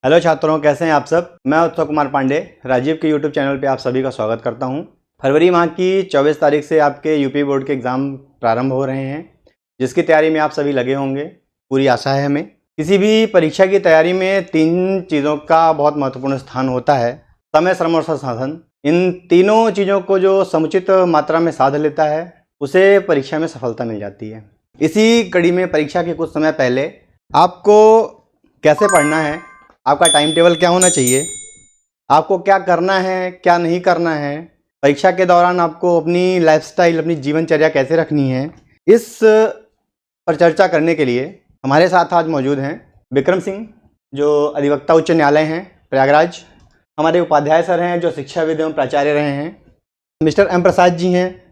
Hello छात्रों, कैसे हैं आप सब। मैं उत्सव कुमार पांडे राजीव के यूट्यूब चैनल पे आप सभी का स्वागत करता हूं। फरवरी माह की 24 तारीख से आपके यूपी बोर्ड के एग्ज़ाम प्रारंभ हो रहे हैं, जिसकी तैयारी में आप सभी लगे होंगे। पूरी आशा है हमें। किसी भी परीक्षा की तैयारी में 3 चीज़ों का बहुत महत्वपूर्ण स्थान होता है: समय, श्रम और संसाधन। इन तीनों चीज़ों को जो समुचित मात्रा में साध लेता है, उसे परीक्षा में सफलता मिल जाती है। इसी कड़ी में परीक्षा के कुछ समय पहले आपको कैसे पढ़ना है, आपका टाइम टेबल क्या होना चाहिए, आपको क्या करना है क्या नहीं करना है, परीक्षा के दौरान आपको अपनी लाइफस्टाइल, अपनी जीवनचर्या कैसे रखनी है, इस पर चर्चा करने के लिए हमारे साथ आज मौजूद हैं विक्रम सिंह, जो अधिवक्ता उच्च न्यायालय हैं प्रयागराज। हमारे उपाध्याय सर हैं, जो शिक्षाविद एवं प्राचार्य रहे हैं। मिस्टर एम प्रसाद जी हैं,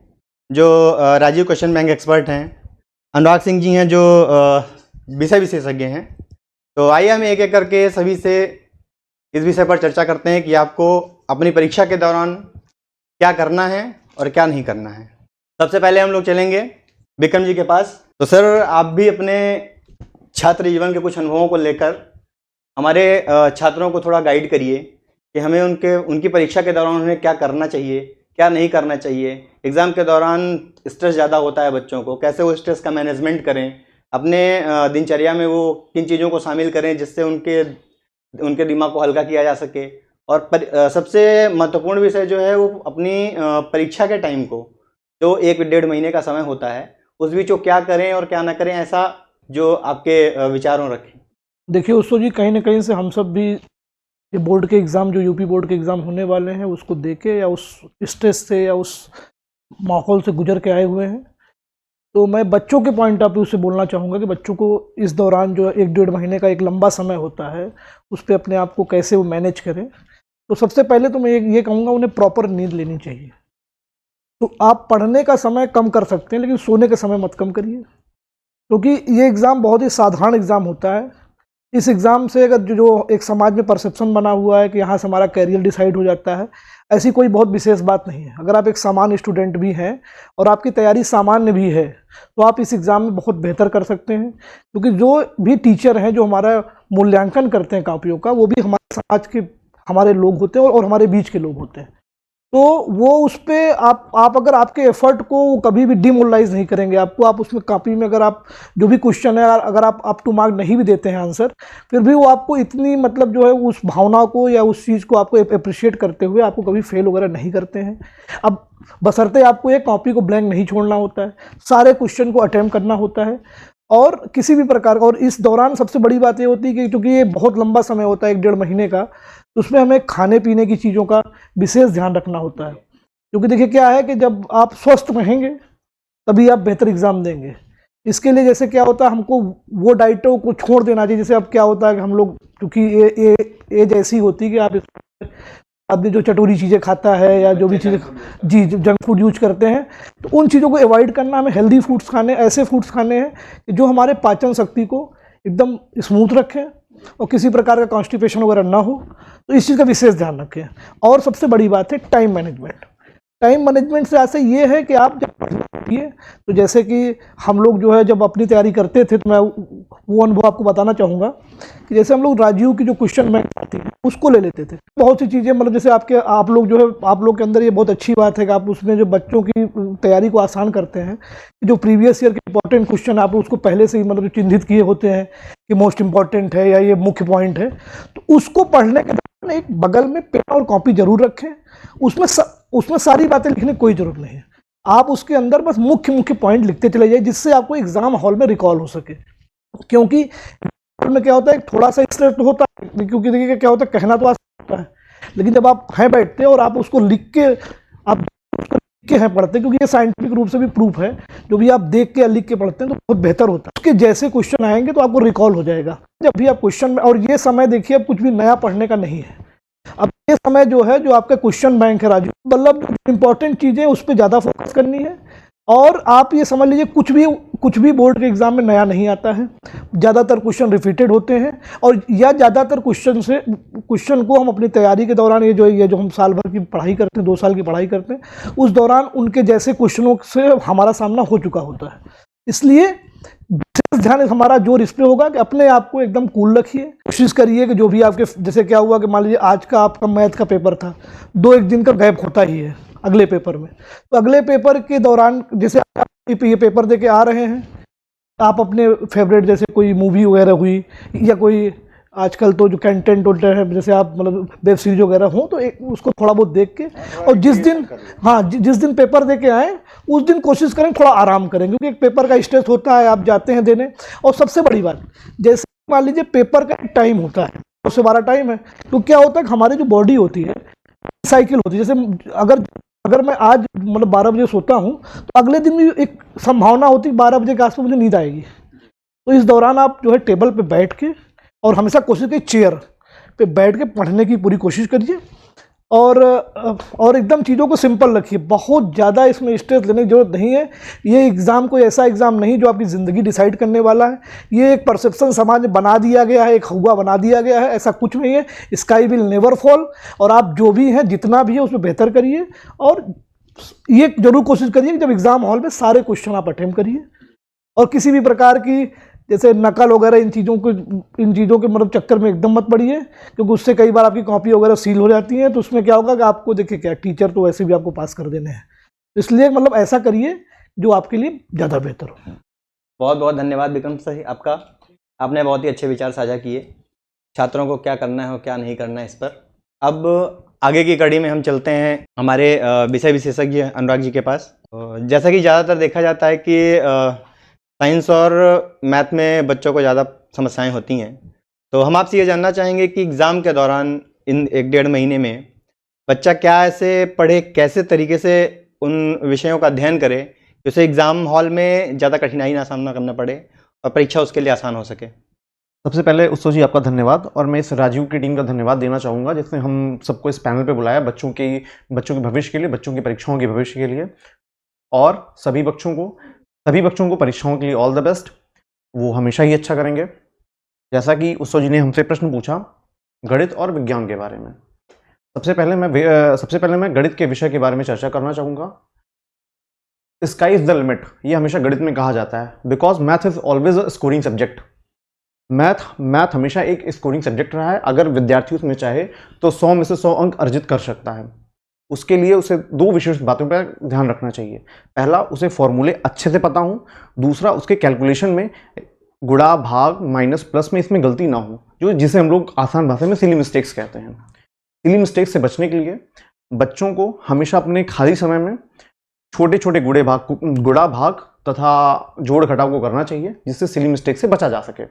जो राजीव क्वेश्चन बैंक एक्सपर्ट हैं। अनुराग सिंह जी हैं, जो विषय विशेषज्ञ हैं। तो आइए हम एक एक करके सभी से इस विषय पर चर्चा करते हैं कि आपको अपनी परीक्षा के दौरान क्या करना है और क्या नहीं करना है। सबसे पहले हम लोग चलेंगे विक्रम जी के पास। तो सर, आप भी अपने छात्र जीवन के कुछ अनुभवों को लेकर हमारे छात्रों को थोड़ा गाइड करिए कि हमें उनकी परीक्षा के दौरान उन्हें क्या करना चाहिए, क्या नहीं करना चाहिए। एग्ज़ाम के दौरान स्ट्रेस ज़्यादा होता है बच्चों को, कैसे वो स्ट्रेस का मैनेजमेंट करें, अपने दिनचर्या में वो किन चीज़ों को शामिल करें जिससे उनके दिमाग को हल्का किया जा सके। और सबसे महत्वपूर्ण विषय जो है वो अपनी परीक्षा के टाइम को, जो 1-1.5 महीने का समय होता है, उस बीच वो क्या करें और क्या ना करें, ऐसा जो आपके विचारों रखें। देखिए उत्सव जी, कहीं ना कहीं से हम सब भी ये बोर्ड के एग्ज़ाम, जो यूपी बोर्ड के एग्ज़ाम होने वाले हैं, उसको देके या उस स्ट्रेस से या उस माहौल से गुजर के आए हुए हैं। तो मैं बच्चों के पॉइंट ऑफ व्यू से बोलना चाहूँगा कि बच्चों को इस दौरान जो 1-1.5 महीने का एक लंबा समय होता है, उस पर अपने आप को कैसे वो मैनेज करें। तो सबसे पहले तो मैं ये कहूँगा, उन्हें प्रॉपर नींद लेनी चाहिए। तो आप पढ़ने का समय कम कर सकते हैं, लेकिन सोने का समय मत कम करिए, क्योंकि ये एग्ज़ाम बहुत ही साधारण एग्ज़ाम होता है। इस एग्ज़ाम से अगर जो एक समाज में परसेप्शन बना हुआ है कि यहाँ से हमारा कैरियर डिसाइड हो जाता है, ऐसी कोई बहुत विशेष बात नहीं है। अगर आप एक सामान्य स्टूडेंट भी हैं और आपकी तैयारी सामान्य भी है, तो आप इस एग्ज़ाम में बहुत बेहतर कर सकते हैं। क्योंकि जो भी टीचर हैं, जो हमारा मूल्यांकन करते हैं कॉपियों का, वो भी हमारे समाज के हमारे लोग होते हैं और हमारे बीच के लोग होते हैं। तो वो उस पर आप अगर आपके एफर्ट को कभी भी डिमोरलाइज नहीं करेंगे, आप उसमें कॉपी में अगर आप जो भी क्वेश्चन है, अगर आप अप टू मार्क नहीं भी देते हैं आंसर, फिर भी वो आपको इतनी मतलब जो है उस भावना को या उस चीज़ को आपको अप्रिशिएट करते हुए आपको कभी फेल वगैरह नहीं करते हैं। अब बशर्ते आपको एक कॉपी को ब्लैंक नहीं छोड़ना होता है, सारे क्वेश्चन को अटेम्प्ट करना होता है। और किसी भी प्रकार का, और इस दौरान सबसे बड़ी बात ये होती है कि क्योंकि ये बहुत लंबा समय होता है 1-1.5 महीने का, तो उसमें हमें खाने पीने की चीज़ों का विशेष ध्यान रखना होता है। क्योंकि देखिए क्या है कि जब आप स्वस्थ रहेंगे तभी आप बेहतर एग्ज़ाम देंगे। इसके लिए जैसे क्या होता है, हमको वो डाइटों को छोड़ देना चाहिए। जैसे अब क्या होता है कि हम लोग, क्योंकि एज ऐसी होती है कि आप आदमी जो चटोरी चीज़ें खाता है या जो भी चीज़ें जी जंक फूड यूज करते हैं, तो उन चीज़ों को अवॉइड करना। हमें हेल्दी फूड्स खाने, ऐसे फूड्स खाने हैं कि जो हमारे पाचन शक्ति को एकदम स्मूथ रखें और किसी प्रकार का कॉन्स्टिपेशन वगैरह ना हो। तो इस चीज़ का विशेष ध्यान रखें। और सबसे बड़ी बात है टाइम मैनेजमेंट। टाइम मैनेजमेंट से ऐसे ये है कि आप जब पढ़िए, तो जैसे कि हम लोग जो है जब अपनी तैयारी करते थे, तो मैं वो अनुभव आपको बताना चाहूँगा कि जैसे हम लोग राजीव की जो क्वेश्चन बैंक आती है उसको ले लेते थे। बहुत सी चीज़ें, मतलब जैसे आप लोग जो है, आप लोग के अंदर ये बहुत अच्छी बात है कि आप उसमें जो बच्चों की तैयारी को आसान करते हैं, जो प्रीवियस ईयर के इंपॉर्टेंट क्वेश्चन आप उसको पहले से ही मतलब चिन्हित किए होते हैं कि मोस्ट इंपॉर्टेंट है या ये मुख्य पॉइंट है। तो उसको पढ़ने के दौरान एक बगल में पेन और कॉपी जरूर रखें। उसमें सारी बातें लिखने की कोई जरूरत नहीं है। आप उसके अंदर बस मुख्य मुख्य पॉइंट लिखते चले जाइए, जिससे आपको एग्जाम हॉल में रिकॉल हो सके। क्योंकि में क्या होता है, थोड़ा सा स्ट्रेस तो होता है, क्योंकि देखिए क्या होता है, कहना तो आसान होता है, लेकिन जब आप हैं बैठते हैं और आप उसको लिख के हैं पढ़ते, क्योंकि ये साइंटिफिक रूप से भी प्रूफ है, जो भी आप देख के या लिख के पढ़ते हैं तो बहुत बेहतर होता है। उसके जैसे क्वेश्चन आएंगे तो आपको रिकॉल हो जाएगा जब भी आप क्वेश्चन में। और ये समय देखिए, अब कुछ भी नया पढ़ने का नहीं है। अब ये समय जो है, जो आपका क्वेश्चन बैंक है राजू, मतलब इंपॉर्टेंट चीज़ें उस पर ज़्यादा फोकस करनी है। और आप ये समझ लीजिए, कुछ भी बोर्ड के एग्जाम में नया नहीं आता है। ज़्यादातर क्वेश्चन रिपीटेड होते हैं, और या ज़्यादातर क्वेश्चन को हम अपनी तैयारी के दौरान, ये जो हम साल भर की पढ़ाई करते हैं, 2 साल की पढ़ाई करते हैं, उस दौरान उनके जैसे क्वेश्चनों से हमारा सामना हो चुका होता है। इसलिए विशेष ध्यान हमारा जोर इस पे होगा कि अपने आप को एकदम कूल रखिए, कोशिश करिए कि जो भी आपके, जैसे क्या हुआ कि मान लीजिए आज का आपका मैथ का पेपर था, 2-1 दिन का गैप होता ही है अगले पेपर में, तो अगले पेपर के दौरान जैसे आप ये पेपर दे के आ रहे हैं, आप अपने फेवरेट जैसे कोई मूवी वगैरह हुई या कोई आजकल तो जो कंटेंट होता है, जैसे आप मतलब वेब सीरीज वगैरह हो, तो एक उसको थोड़ा बहुत देख के, और जिस दिन, हाँ जिस दिन पेपर दे के आए उस दिन कोशिश करें थोड़ा आराम करें, क्योंकि एक पेपर का स्ट्रेस होता है, आप जाते हैं देने। और सबसे बड़ी बात, जैसे मान लीजिए पेपर का टाइम होता है 9 से 12 टाइम है, तो क्या होता है कि हमारी जो बॉडी होती है साइकिल होती है, जैसे अगर मैं आज मतलब 12 बजे सोता हूँ तो अगले दिन भी एक संभावना होती है 12 बजे के आसपास मुझे नींद आएगी। तो इस दौरान आप जो है टेबल पे बैठ के, और हमेशा कोशिश करिए चेयर पे बैठ के पढ़ने की पूरी कोशिश करिए, और एकदम चीज़ों को सिंपल रखिए, बहुत ज़्यादा इसमें स्ट्रेस लेने की जरूरत नहीं है। ये एग्ज़ाम कोई ऐसा एग्ज़ाम नहीं जो आपकी ज़िंदगी डिसाइड करने वाला है। ये एक परसेप्शन समाज में बना दिया गया है, एक हुआ बना दिया गया है, ऐसा कुछ नहीं है। स्काई विल नेवर फॉल, और आप जो भी हैं जितना भी है उसमें बेहतर करिए, और ये जरूर कोशिश करिए कि जब एग्ज़ाम हॉल में सारे क्वेश्चन आप अटेम्प्ट करिए, और किसी भी प्रकार की जैसे नकल वगैरह इन चीज़ों के मतलब चक्कर में एकदम मत पड़िए, क्योंकि उससे कई बार आपकी कॉपी वगैरह सील हो जाती है, तो उसमें क्या होगा कि आपको देखिए क्या टीचर तो वैसे भी आपको पास कर देने हैं, इसलिए मतलब ऐसा करिए जो आपके लिए ज़्यादा बेहतर हो। बहुत बहुत धन्यवाद विक्रम सर आपका, आपने बहुत ही अच्छे विचार साझा किए, छात्रों को क्या करना है और क्या नहीं करना है इस पर। अब आगे की कड़ी में हम चलते हैं हमारे विषय विशेषज्ञ अनुराग जी के पास। जैसा कि ज़्यादातर देखा जाता है कि साइंस और मैथ में बच्चों को ज़्यादा समस्याएं होती हैं, तो हम आपसे ये जानना चाहेंगे कि एग्ज़ाम के दौरान इन 1-1.5 महीने में बच्चा क्या ऐसे पढ़े, कैसे तरीके से उन विषयों का अध्ययन करे कि उसे एग्ज़ाम हॉल में ज़्यादा कठिनाई ना सामना करना पड़े और परीक्षा उसके लिए आसान हो सके। सबसे पहले उत्सव जी आपका धन्यवाद, और मैं इस राजीव की टीम का धन्यवाद देना चाहूँगा जिसने हम सबको इस पैनल पे बुलाया बच्चों के भविष्य के लिए, बच्चों की परीक्षाओं के भविष्य के लिए, और सभी बच्चों को परीक्षाओं के लिए ऑल द बेस्ट। वो हमेशा ही अच्छा करेंगे। जैसा कि उत्सव जी ने हमसे प्रश्न पूछा गणित और विज्ञान के बारे में, सबसे पहले मैं गणित के विषय के बारे में चर्चा करना चाहूँगा। स्काई इज द लिमिट, ये हमेशा गणित में कहा जाता है, because math is always a scoring subject. Math हमेशा एक स्कोरिंग सब्जेक्ट रहा है। अगर विद्यार्थी उसमें चाहे तो 100 में से 100 अंक अर्जित कर सकता है। उसके लिए उसे 2 विशेष बातों पर ध्यान रखना चाहिए। पहला, उसे फॉर्मूले अच्छे से पता हो। दूसरा, उसके कैलकुलेशन में गुणा, भाग, माइनस, प्लस में इसमें गलती ना हो, जिसे हम लोग आसान भाषा में सिली मिस्टेक्स कहते हैं। सिली मिस्टेक्स से बचने के लिए बच्चों को हमेशा अपने खाली समय में छोटे छोटे गुणा, भाग तथा जोड़ घटाव को करना चाहिए, जिससे सिली मिस्टेक से बचा जा सके।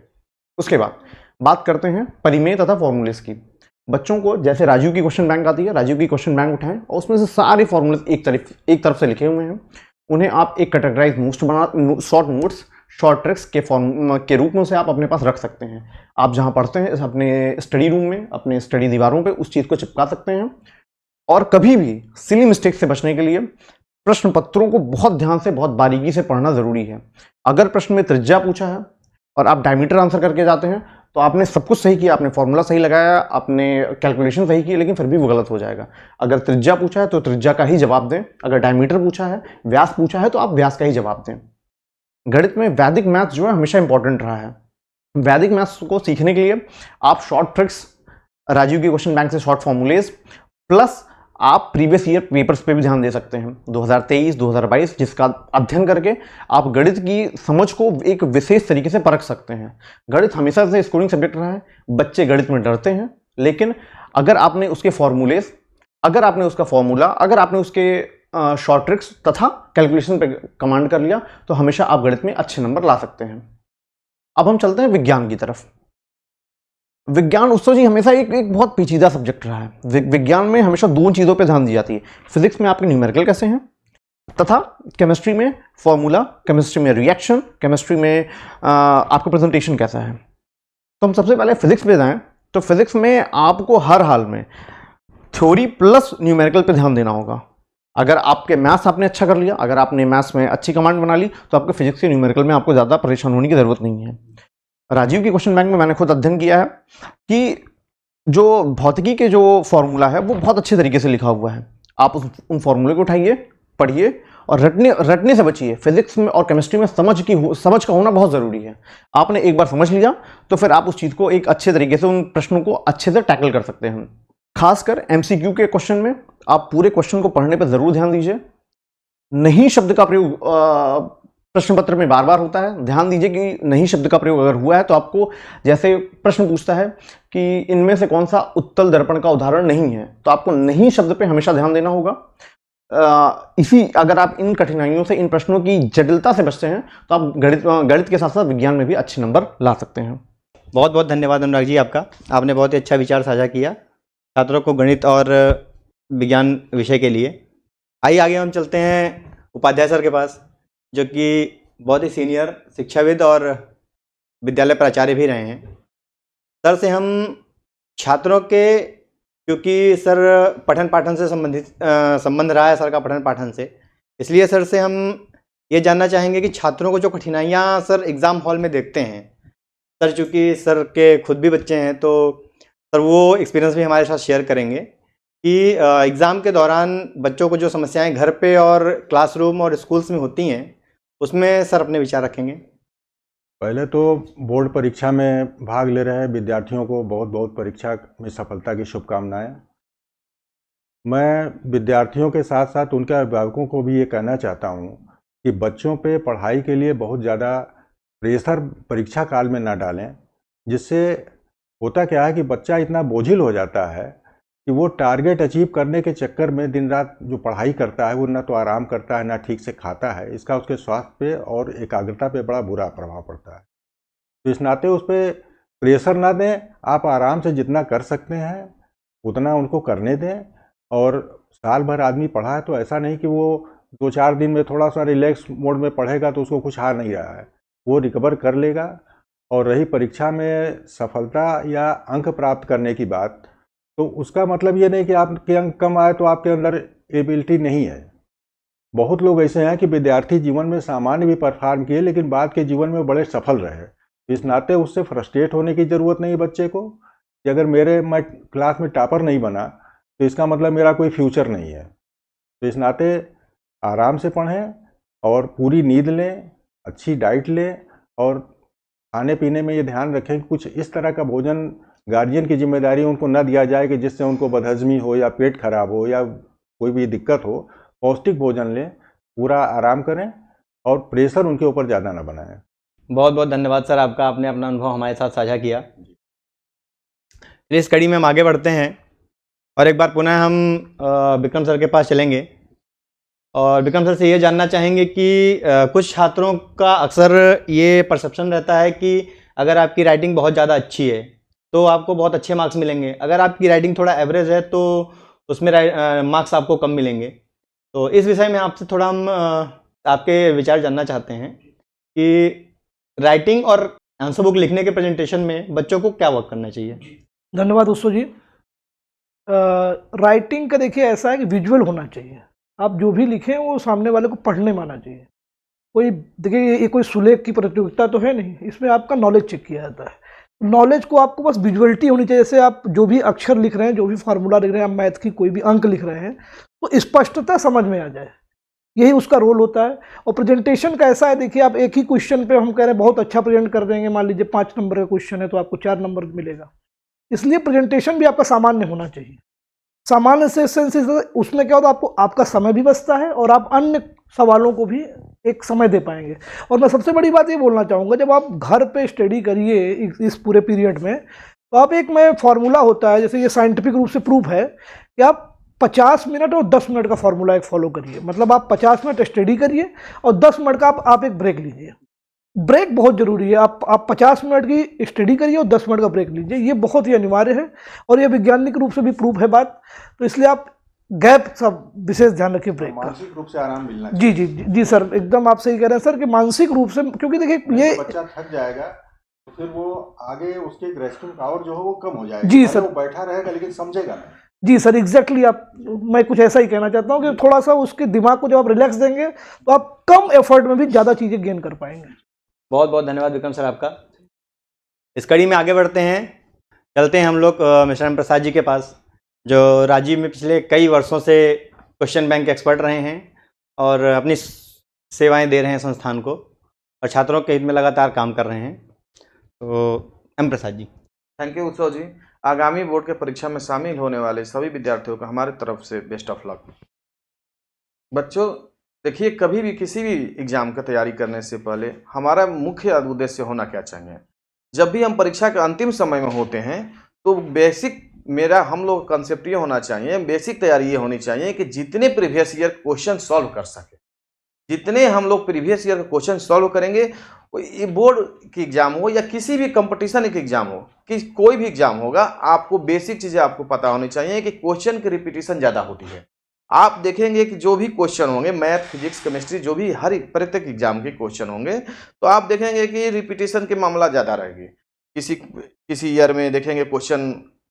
उसके बाद बात करते हैं परिमेय तथा फॉर्मूलेस की। बच्चों को जैसे राजीव की क्वेश्चन बैंक आती है, राजीव की क्वेश्चन बैंक उठाएं और उसमें से सारे फॉर्मूलेस एक तरफ से लिखे हुए हैं। उन्हें आप एक categorise short notes, short tricks के रूप में उसे आप अपने पास रख सकते हैं। आप जहां पढ़ते हैं अपने स्टडी रूम में, अपने स्टडी दीवारों पे उस चीज़ को चिपका सकते हैं। और कभी भी सिली मिस्टेक से बचने के लिए प्रश्न पत्रों को बहुत ध्यान से, बहुत बारीकी से पढ़ना जरूरी है। अगर प्रश्न में त्रिज्या पूछा है और आप डायमीटर आंसर करके जाते हैं तो आपने सब कुछ सही किया, आपने फॉर्मूला सही लगाया, आपने कैलकुलेशन सही की, लेकिन फिर भी वो गलत हो जाएगा। अगर त्रिज्या पूछा है तो त्रिज्या का ही जवाब दें। अगर डायमीटर पूछा है, व्यास पूछा है तो आप व्यास का ही जवाब दें। गणित में वैदिक मैथ्स जो है हमेशा इंपॉर्टेंट रहा है। वैदिक मैथ्स को सीखने के लिए आप शॉर्ट ट्रिक्स, राजीव की क्वेश्चन बैंक से शॉर्ट फॉर्मूलेज, प्लस आप प्रीवियस ईयर पेपर्स पे भी ध्यान दे सकते हैं 2023, 2022, जिसका अध्ययन करके आप गणित की समझ को एक विशेष तरीके से परख सकते हैं। गणित हमेशा से स्कोरिंग सब्जेक्ट रहा है। बच्चे गणित में डरते हैं, लेकिन अगर आपने उसके फॉर्मूलेज, अगर आपने उसका फॉर्मूला, अगर आपने उसके शॉर्ट ट्रिक्स तथा कैलकुलेशन पे कमांड कर लिया तो हमेशा आप गणित में अच्छे नंबर ला सकते हैं। अब हम चलते हैं विज्ञान की तरफ। विज्ञान उत्सव जी हमेशा एक बहुत पेचीदा सब्जेक्ट रहा है। विज्ञान में हमेशा 2 चीज़ों पे ध्यान दी जाती है। फिजिक्स में आपके न्यूमेरिकल कैसे हैं, तथा केमिस्ट्री में फॉर्मूला, केमिस्ट्री में रिएक्शन, केमिस्ट्री में आपका प्रेजेंटेशन कैसा है। तो हम सबसे पहले फिजिक्स पे जाएं तो फिजिक्स में आपको हर हाल में थ्योरी प्लस न्यूमेरिकल पे ध्यान देना होगा। अगर आपके मैथ्स आपने अच्छा कर लिया, अगर आपने मैथ्स में अच्छी कमांड बना ली, तो आपके फिजिक्स के न्यूमेरिकल में आपको ज़्यादा परेशान होने की ज़रूरत नहीं है। राजीव की क्वेश्चन बैंक में मैंने खुद अध्ययन किया है कि जो भौतिकी के जो फॉर्मूला है वो बहुत अच्छे तरीके से लिखा हुआ है। आप उन फॉर्मूले को उठाइए, पढ़िए और रटने से बचिए। फिजिक्स में और केमिस्ट्री में समझ का होना बहुत ज़रूरी है। आपने एक बार समझ लिया तो फिर आप उस चीज़ को एक अच्छे तरीके से, उन प्रश्नों को अच्छे से टैकल कर सकते हैं। खासकर MCQ के क्वेश्चन में आप पूरे क्वेश्चन को पढ़ने पर ज़रूर ध्यान दीजिए। नहीं शब्द का प्रयोग प्रश्न पत्र में बार बार होता है। ध्यान दीजिए कि नहीं शब्द का प्रयोग अगर हुआ है तो आपको, जैसे प्रश्न पूछता है कि इनमें से कौन सा उत्तल दर्पण का उदाहरण नहीं है, तो आपको नहीं शब्द पे हमेशा ध्यान देना होगा। अगर आप इन कठिनाइयों से, इन प्रश्नों की जटिलता से बचते हैं तो आप गणित के साथ साथ विज्ञान में भी अच्छे नंबर ला सकते हैं। बहुत बहुत धन्यवाद अनुराग जी आपका। आपने बहुत ही अच्छा विचार साझा किया छात्रों को गणित और विज्ञान विषय के लिए। आइए आगे हम चलते हैं उपाध्याय सर के पास, जो कि बहुत ही सीनियर शिक्षाविद और विद्यालय प्राचार्य भी रहे हैं। सर से हम छात्रों के, क्योंकि सर पठन पाठन से संबंध रहा है सर का पठन पाठन से, इसलिए सर से हम ये जानना चाहेंगे कि छात्रों को जो कठिनाइयाँ सर एग्ज़ाम हॉल में देखते हैं, सर चूँकि सर के खुद भी बच्चे हैं तो सर वो एक्सपीरियंस भी हमारे साथ शेयर करेंगे कि एग्ज़ाम के दौरान बच्चों को जो समस्याएं घर पे और क्लासरूम और स्कूल्स में होती हैं, उसमें सर अपने विचार रखेंगे। पहले तो बोर्ड परीक्षा में भाग ले रहे विद्यार्थियों को बहुत बहुत परीक्षा में सफलता की शुभकामनाएं। मैं विद्यार्थियों के साथ साथ उनके अभिभावकों को भी ये कहना चाहता हूँ कि बच्चों पे पढ़ाई के लिए बहुत ज़्यादा प्रेशर परीक्षा काल में ना डालें, जिससे होता क्या है कि बच्चा इतना बोझिल हो जाता है कि वो टारगेट अचीव करने के चक्कर में दिन रात जो पढ़ाई करता है वो ना तो आराम करता है ना ठीक से खाता है। इसका उसके स्वास्थ्य पे और एकाग्रता पे बड़ा बुरा प्रभाव पड़ता है। तो इस नाते उस पर प्रेशर ना दें, आप आराम से जितना कर सकते हैं उतना उनको करने दें। और साल भर आदमी पढ़ा है तो ऐसा नहीं कि वो 2-4 दिन में थोड़ा सा रिलैक्स मोड में पढ़ेगा तो उसको कुछ आ नहीं रहा है, वो रिकवर कर लेगा। और रही परीक्षा में सफलता या अंक प्राप्त करने की बात, तो उसका मतलब ये नहीं कि आपके अंक कम आए तो आपके अंदर एबिलिटी नहीं है। बहुत लोग ऐसे हैं कि विद्यार्थी जीवन में सामान्य भी परफॉर्म किए लेकिन बाद के जीवन में बड़े सफल रहे। इस नाते उससे फ्रस्ट्रेट होने की ज़रूरत नहीं है बच्चे को कि अगर मैं क्लास में टॉपर नहीं बना तो इसका मतलब मेरा कोई फ्यूचर नहीं है। तो इस नाते आराम से पढ़ें और पूरी नींद लें, अच्छी डाइट लें और खाने पीने में ये ध्यान रखें कि कुछ इस तरह का भोजन गार्जियन की जिम्मेदारी उनको न दिया जाए कि जिससे उनको बदहजमी हो या पेट खराब हो या कोई भी दिक्कत हो। पौष्टिक भोजन लें, पूरा आराम करें और प्रेशर उनके ऊपर ज़्यादा ना बनाएं। बहुत बहुत धन्यवाद सर आपका, आपने अपना अनुभव हमारे साथ साझा किया। इस कड़ी में हम आगे बढ़ते हैं और एक बार पुनः हम विक्रम सर के पास चलेंगे और विक्रम सर से ये जानना चाहेंगे कि कुछ छात्रों का अक्सर ये परसेप्शन रहता है कि अगर आपकी राइटिंग बहुत ज़्यादा अच्छी है तो आपको बहुत अच्छे मार्क्स मिलेंगे, अगर आपकी राइटिंग थोड़ा एवरेज है तो उसमें मार्क्स आपको कम मिलेंगे। तो इस विषय में आपसे थोड़ा हम आपके विचार जानना चाहते हैं कि राइटिंग और आंसर बुक लिखने के प्रेजेंटेशन में बच्चों को क्या वर्क करना चाहिए। धन्यवाद उत्सव जी। राइटिंग का देखिए ऐसा है कि विजुअल होना चाहिए। आप जो भी लिखें वो सामने वाले को पढ़ने में आना चाहिए। कोई देखिए ये कोई सुलेख की प्रतियोगिता तो है नहीं, इसमें आपका नॉलेज चेक किया जाता है। नॉलेज को आपको बस विजुअलिटी होनी चाहिए। जैसे आप जो भी अक्षर लिख रहे हैं, जो भी फार्मूला लिख रहे हैं, आप मैथ की कोई भी अंक लिख रहे हैं तो स्पष्टता समझ में आ जाए, यही उसका रोल होता है। और प्रेजेंटेशन का ऐसा है, देखिए आप एक ही क्वेश्चन पे हम कह रहे हैं बहुत अच्छा प्रेजेंट कर देंगे, मान लीजिए 5 नंबर का क्वेश्चन है तो आपको 4 नंबर मिलेगा। इसलिए प्रेजेंटेशन भी आपका सामान्य होना चाहिए। सामान्य से सेंस उसमें क्या होता है, आपको आपका समय भी बचता है और आप अन्य सवालों को भी एक समय दे पाएंगे। और मैं सबसे बड़ी बात ये बोलना चाहूँगा, जब आप घर पे स्टडी करिए इस पूरे पीरियड में, तो आप एक में फार्मूला होता है, जैसे ये साइंटिफिक रूप से प्रूफ है कि आप 50 मिनट और 10 मिनट का फार्मूला एक फॉलो करिए। मतलब आप 50 मिनट स्टडी करिए और 10 मिनट का आप एक ब्रेक लीजिए। ब्रेक बहुत ज़रूरी है। आप 50 मिनट की स्टडी करिए और 10 मिनट का ब्रेक लीजिए, ये बहुत ही अनिवार्य है और ये वैज्ञानिक रूप से भी प्रूफ है बात। तो इसलिए आप गैप सब विशेष ध्यान रखिए ब्रेक का। मानसिक रूप से आराम मिलना जी जी जी जी सर, एकदम आप सही कह रहे हैं सर कि मानसिक रूप से, क्योंकि देखिए ये बच्चा थक जाएगा तो फिर वो आगे उसकी ग्रेस्पिंग पावर जो है वो कम हो जाएगी। जी सर, वो बैठा रहेगा लेकिन समझेगा नहीं। जी सर, एग्जैक्टली मैं कुछ ऐसा ही कहना चाहता हूँ कि थोड़ा सा उसके दिमाग को जब आप रिलैक्स देंगे तो आप कम एफर्ट में भी ज़्यादा चीज़ें गेन कर पाएंगे। बहुत बहुत धन्यवाद विक्रम सर आपका। इस कड़ी में आगे बढ़ते हैं, चलते हैं हम लोग मिश्रा प्रसाद जी के पास, जो राजीव में पिछले कई वर्षों से क्वेश्चन बैंक एक्सपर्ट रहे हैं और अपनी सेवाएं दे रहे हैं संस्थान को और छात्रों के हित में लगातार काम कर रहे हैं। तो M Prasad ji. Thank you Utsav ji. आगामी बोर्ड के परीक्षा में शामिल होने वाले सभी विद्यार्थियों को हमारे तरफ से बेस्ट ऑफ लक। बच्चों देखिए, कभी भी किसी भी एग्जाम की तैयारी करने से पहले हमारा मुख्य उद्देश्य होना क्या चाहिए, जब भी हम परीक्षा के अंतिम समय में होते हैं तो बेसिक मेरा हम लोग कंसेप्ट ये होना चाहिए, बेसिक तैयारी ये होनी चाहिए कि जितने प्रीवियस ईयर क्वेश्चन सॉल्व कर सके, जितने हम लोग प्रीवियस ईयर के क्वेश्चन सॉल्व करेंगे, ये बोर्ड की एग्जाम हो या किसी भी कंपटीशन की एग्जाम हो, कि कोई भी एग्जाम होगा, आपको बेसिक चीज़ें आपको पता होनी चाहिए कि क्वेश्चन की रिपीटिशन ज़्यादा होती है। आप देखेंगे कि जो भी क्वेश्चन होंगे मैथ, फिजिक्स, केमिस्ट्री, जो भी हर प्रत्येक एग्जाम के क्वेश्चन होंगे, तो आप देखेंगे कि रिपीटिशन के मामला ज़्यादा रहेगी। किसी ईयर में देखेंगे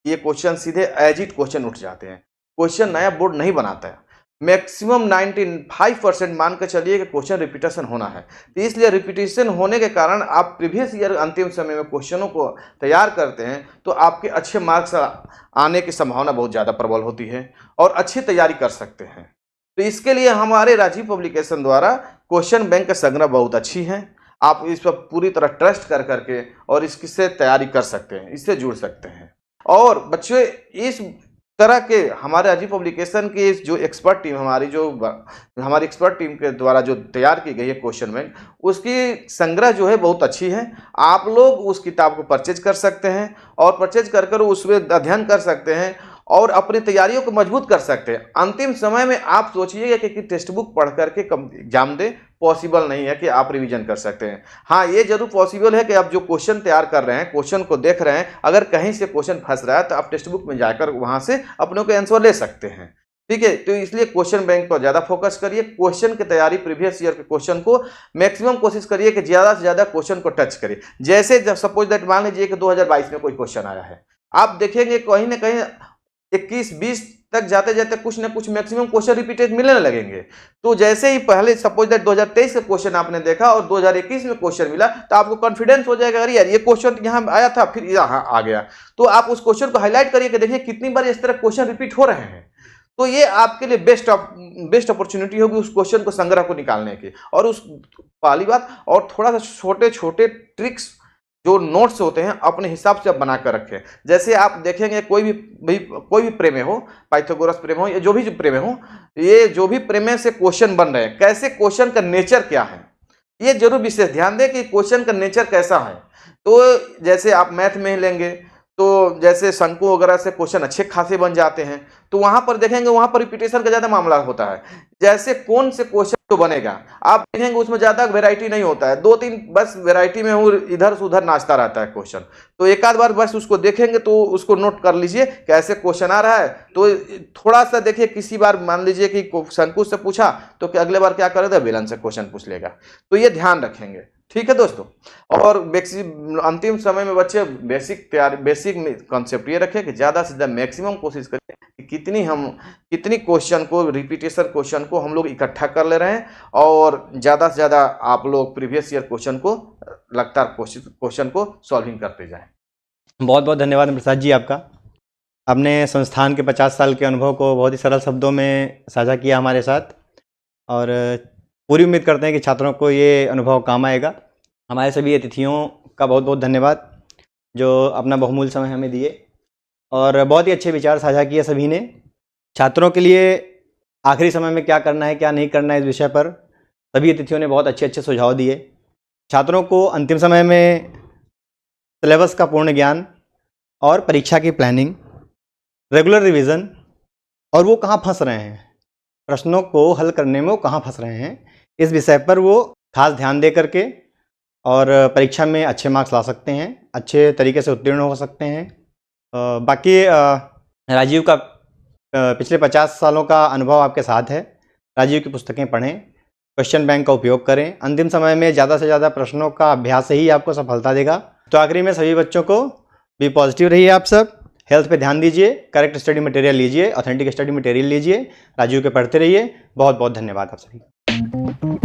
ये क्वेश्चन सीधे एज इट क्वेश्चन उठ जाते हैं, क्वेश्चन नया बोर्ड नहीं बनाता है। मैक्सिमम 95% मान कर चलिए कि क्वेश्चन रिपीटेशन होना है। तो इसलिए रिपीटेशन होने के कारण आप प्रीवियस ईयर अंतिम समय में क्वेश्चनों को तैयार करते हैं तो आपके अच्छे मार्क्स आने की संभावना बहुत ज़्यादा प्रबल होती है और अच्छी तैयारी कर सकते हैं। तो इसके लिए हमारे राजीव पब्लिकेशन द्वारा क्वेश्चन बैंक का संग्रह बहुत अच्छी है। आप इस पर पूरी तरह ट्रस्ट कर करके और इससे तैयारी कर सकते हैं, इससे जुड़ सकते हैं। और बच्चों, इस तरह के हमारे राजीव पब्लिकेशन की जो एक्सपर्ट टीम हमारी एक्सपर्ट टीम के द्वारा जो तैयार की गई है क्वेश्चन बैंक, उसकी संग्रह जो है बहुत अच्छी है। आप लोग उस किताब को परचेज कर सकते हैं और परचेज कर उसमें अध्ययन कर सकते हैं और अपनी तैयारियों को मजबूत कर सकते हैं। अंतिम समय में आप सोचिएगा कि टेक्स्ट बुक पढ़ करके एग्जाम दें, पॉसिबल नहीं है कि आप रिवीजन कर सकते हैं। हाँ, ये जरूर पॉसिबल है कि आप जो क्वेश्चन तैयार कर रहे हैं, क्वेश्चन को देख रहे हैं, अगर कहीं से क्वेश्चन फंस रहा है तो आप टेक्स्ट बुक में जाकर वहां से अपनों के आंसर ले सकते हैं। ठीक है, तो इसलिए क्वेश्चन बैंक पर ज़्यादा फोकस करिए। क्वेश्चन की तैयारी प्रीवियस ईयर के क्वेश्चन को मैक्सिमम कोशिश करिए कि ज़्यादा से ज़्यादा क्वेश्चन को टच करिए। जैसे जब सपोज दैट मान लीजिए कि 2022 में कोई क्वेश्चन आया है, आप देखेंगे कहीं ना कहीं 21-20 तक जाते जाते कुछ ना कुछ मैक्सिमम क्वेश्चन रिपीटेड मिलने लगेंगे। तो जैसे ही पहले सपोज दैट 2023 का क्वेश्चन आपने देखा और 2021 में क्वेश्चन मिला तो आपको कॉन्फिडेंस हो जाएगा, अरे यार ये क्वेश्चन यहाँ आया था फिर यहाँ आ गया। तो आप उस क्वेश्चन को हाईलाइट करिए कि देखिए कितनी बार इस तरह क्वेश्चन रिपीट हो रहे हैं। तो ये आपके लिए बेस्ट अपॉर्चुनिटी होगी उस क्वेश्चन को संग्रह को निकालने की। और उस पहली बात, और थोड़ा सा छोटे छोटे ट्रिक्स जो नोट्स होते हैं अपने हिसाब से आप बना कर रखें। जैसे आप देखेंगे कोई भी प्रेमे हो, पाइथागोरस प्रेम हो या जो भी प्रेमे हो, ये जो भी प्रेमे से क्वेश्चन बन रहे हैं, कैसे क्वेश्चन का नेचर क्या है, ये जरूर विशेष ध्यान दें कि क्वेश्चन का नेचर कैसा है। तो जैसे आप मैथ में लेंगे तो जैसे शंकु वगैरह से क्वेश्चन अच्छे खासे बन जाते हैं, तो वहां पर देखेंगे वहां पर रिपीटेशन का ज्यादा मामला होता है। जैसे कौन से क्वेश्चन तो बनेगा आप देखेंगे उसमें ज्यादा वैरायटी नहीं होता है, 2-3 बस वैरायटी में वो इधर से उधर नाचता रहता है क्वेश्चन। तो एक आध बार बस उसको देखेंगे तो उसको नोट कर लीजिए कैसे क्वेश्चन आ रहा है। तो थोड़ा सा देखिए, किसी बार मान लीजिए कि शंकु से पूछा तो अगले बार क्या करेगा, बेलन से क्वेश्चन पूछ लेगा। तो ये ध्यान रखेंगे, ठीक है दोस्तों। और अंतिम समय में बच्चे बेसिक कॉन्सेप्ट ये रखें कि ज़्यादा से ज़्यादा मैक्सिमम कोशिश करें कि कितनी क्वेश्चन को, रिपीटेशन क्वेश्चन को हम लोग इकट्ठा कर ले रहे हैं और ज़्यादा से ज़्यादा आप लोग प्रीवियस ईयर क्वेश्चन को लगातार क्वेश्चन को सॉल्विंग करते जाएं। बहुत बहुत धन्यवाद प्रसाद जी आपका। आपने संस्थान के 50 साल के अनुभव को बहुत ही सरल शब्दों में साझा किया हमारे साथ और पूरी उम्मीद करते हैं कि छात्रों को ये अनुभव काम आएगा। हमारे सभी अतिथियों का बहुत बहुत धन्यवाद जो अपना बहुमूल्य समय हमें दिए और बहुत ही अच्छे विचार साझा किए सभी ने। छात्रों के लिए आखिरी समय में क्या करना है क्या नहीं करना है इस विषय पर सभी अतिथियों ने बहुत अच्छे सुझाव दिए। छात्रों को अंतिम समय में सिलेबस का पूर्ण ज्ञान और परीक्षा की प्लानिंग, रेगुलर रिवीजन और वो कहाँ फंस रहे हैं, प्रश्नों को हल करने में वो कहाँ फंस रहे हैं, इस विषय पर वो खास ध्यान दे करके और परीक्षा में अच्छे मार्क्स ला सकते हैं, अच्छे तरीके से उत्तीर्ण हो सकते हैं। बाकी राजीव का पिछले 50 सालों का अनुभव आपके साथ है। राजीव की पुस्तकें पढ़ें, क्वेश्चन बैंक का उपयोग करें। अंतिम समय में ज़्यादा से ज़्यादा प्रश्नों का अभ्यास ही आपको सफलता देगा। तो आखिरी में सभी बच्चों को बी पॉजिटिव रहिए। आप सब हेल्थ पे ध्यान दीजिए, करेक्ट स्टडी मटेरियल लीजिए, ऑथेंटिक स्टडी मटेरियल लीजिए, राजीव के पढ़ते रहिए। बहुत बहुत धन्यवाद आप सभी।